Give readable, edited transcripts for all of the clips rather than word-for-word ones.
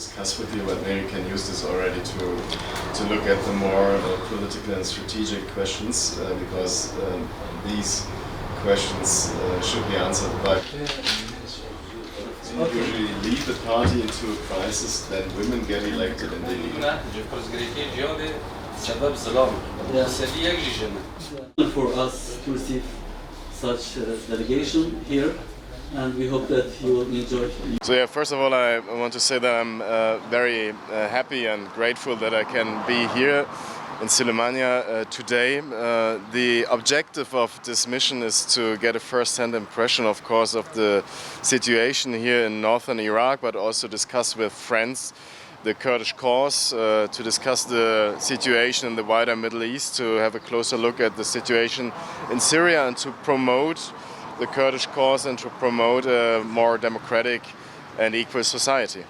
discuss with you, but maybe you can use this already to look at the more political and strategic questions, because these questions should be answered by. You usually lead the party into a crisis, then women get elected and they lead. For us to receive such delegation here, and we hope that you will enjoy. So yeah, first of all, I want to say that I'm very happy and grateful that I can be here in Sulemania today. The objective of this mission is to get a first-hand impression, of course, of the situation here in northern Iraq, but also discuss with friends the Kurdish cause, to discuss the situation in the wider Middle East, to have a closer look at the situation in Syria, and to promote the Kurdish cause and to promote a more democratic and equal society.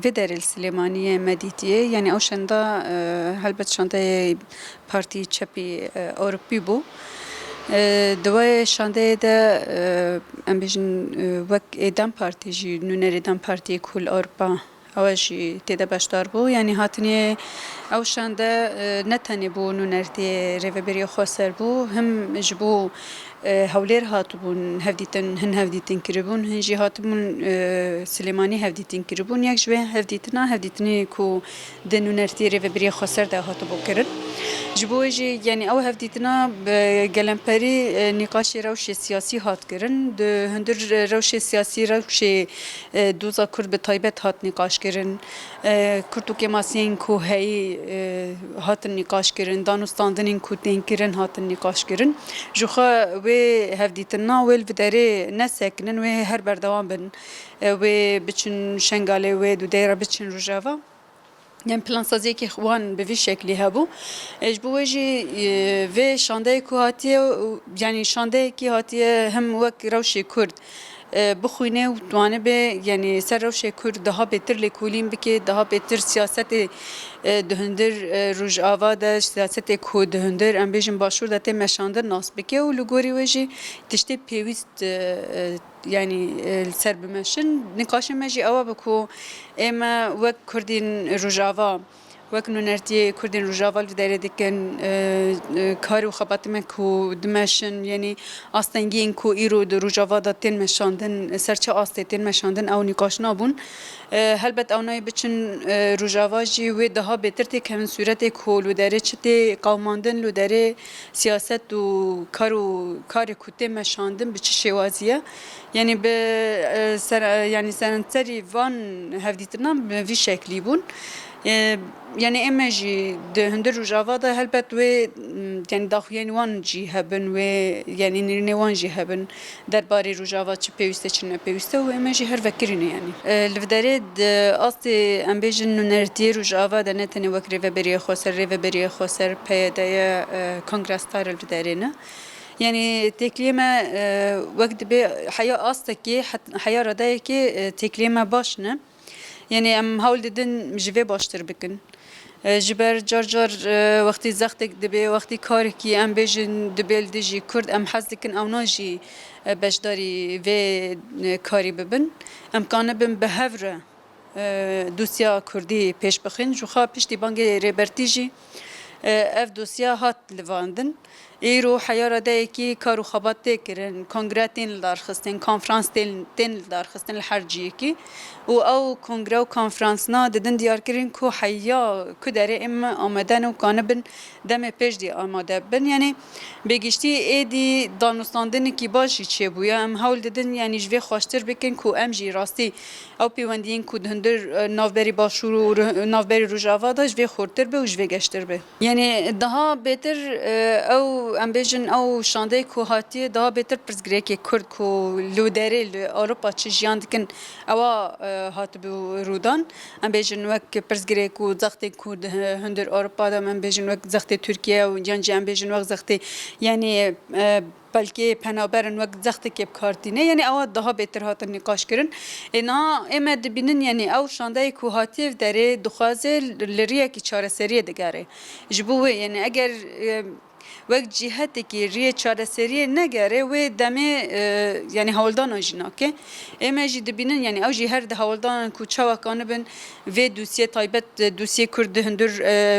فيدر السليمانية مديتية يعني أوشندا هلبت شانده بارتي تشابي أوروبي بو دوای شانده ده ام بیشن وک ایدام پارتی جی نونر ایدام پارتی کل اروپا اوجی تیده باشدار بو یعنی هاتنی او شانده نتنی بو نونرتی ریوبری خسر بو هم جبو هولیر هاتبون هفدیتن کربون هنجی هاتبون سلیمانی هفدیتن کربون یک جوه هفدیتنی کو دنونرتی ریوبری خسر ده هاتبو کرد جبوجي يعني أو هفديتنا بجلمبري نقاش روش سياسي هات كرن ده هندر روش سياسي روش دوزا كرد بطيبت هات نقاش كرن كرتو كماسين كو هاي هات النقاش كرن دانوستاندنين كو تين كرن هات النقاش كرن جوخا و هفديتنا ويل بداري نسكنن و هر بردوام بن و بچن شنغالي و دو دايرة بچن رجاوا يعني بلان سازيكي اخوان بفي شكلي هابو اجبوجي في شانداي كو هاتيه يعني شانداي كي هاتيه هم وك روشي كرد بخوينه وتوانه به يعني سر روشي كرد daha beter لكولين بكي daha beter سياسة دهندر روج آوا ده سياسة كو دهندر ام بيجن باشور ده تمشاندر ناس بكي ولغوري وجي تشتي بيوست يعني السر بمشن نقاش ماجي أوا بكو إما وك كردين رجاوا وك نونرتي كردين رجاوا الفداري دكان كارو خباتم كو دمشن يعني أستنجين كو إيرو د رجاوا دا تين مشاندن سرچه آسته تين مشاندن أو نقاش نابون هلبت أوناي بچن رجاوا جي و daha beter tek hemen surete ko ludere çte qawmandin ludere siyaset و kar kute meşandin biçi şevaziye yani be yani senenteri van hevditirna bir şekli bun yani emeji de hündür rujava da helbet ve yani daxuyen wan jî hebin ve yani nirne wan jî hebin derbarê rujava çi pêwîste çi nepêwîste ve emeji her vekirîne yani li vederê astê em bêjin nûnertiyê rujava de ne tenê wek rêveberiya xweser rêveberiya xweser peyedeye kongrestar li vederê ne yani teklime wek dibe heya astekî heya radayekî teklime baş ne yani em hawl didin ji vê baştir bikin ji ber car wextî zextek dibe wextî karekî em bêjin dibêl de jî Kurd em hez dikin ewna jî beşdarî vê karî bibin em kanî bin bi hev re dosya Kurdî pêş bixin jixwe piştî bangê rêbertî jî ev dosya hat livandin îro heya radayekî kar û xebat tê kirin kongre tên li darxistin konferans tên li darxistin li her ciyekî û ew kongre û konferansna didin diyarkirin ku heya ku derê em amade ne û kanibin demê pêş dî amade bin yani bêgiştî êdî danûstandinekî baş jî çêbûye em hewl didin yani ji vê xweştir bikin ku em jî rastî ew pêwendiyên ku hundir navberî başûr û navberî rojava da ji vê xurtir be û ji vê geştir be yani daha bêtir ew em bêjin ew şandeyê ku hatiye daha bêtir pirsgirêkê Kurd ku li derê li Ewropa çi jiyan dikin ewa hatibû rûdan em bêjin wek pirsgirêk û zextên ku hundir Ewropa da em bêjin wek zextê Tirkiye û yan jî em bêjin wek zextê yani belki penaberin wek zextekê bikartîne yani ewa daha bêtir hatin nîqaş kirin êna em dibînin yani ew şandeyê ku hatiye derê dixwaze li rêyekî çareseriyê digere ji bo wê yani eger وقت جهتك ريه چاره سریه نگره و دمه یعنی هولدان آجینا که اما جی دبینن یعنی او جی هر ده هولدان کوچا وکانه بن و دوسیه تایبت دوسیه کرد هندور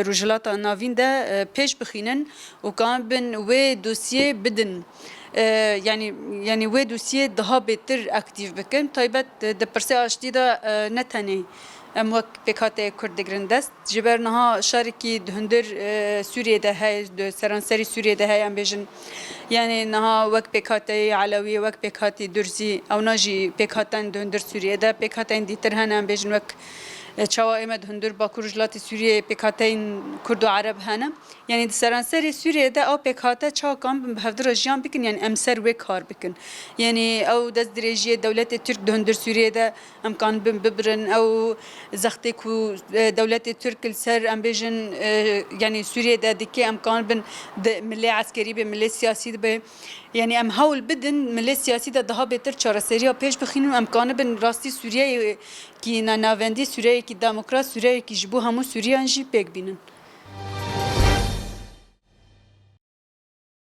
روجلاتا ناوین ده پیش بخینن و کان بن و دوسیه بدن yani ve dosye daha beter aktif bikin taybet de perse açtı da netane em vak PKK Kurdigirin dest jiber naha şariki hündür Suriye'de hay seranseri Suriye'de hay em bejin yani naha vak PKK Alawi vak PKK Dürzi ew naji PKK'den hündür Suriye'de PKK'den dîtir hene em bejin vak çawa emed hündür Bakur Jilati Suriye PKK'den Kurd û Arab hene yani seranseri Suriye'de ew PKK çawa kan hevdira jiyan bikin yani em ser wê kar bikin yani ew dest dirêjiye dewletê Türk hündür Suriye'de em kan bibirin ew zextê ku dewletê Türk li ser em bêjin yani Suriye'de dike em kan bin millê askerî be millê siyasî be yani em hewl bidin millê siyasî de daha beter çareseriya pêş bixînin û em kanibin rastî Sûriyeyê ki navendî Sûriyeyekî demokrat Sûriyeyekî ji bo hemû Sûriyan jî pêk bînin.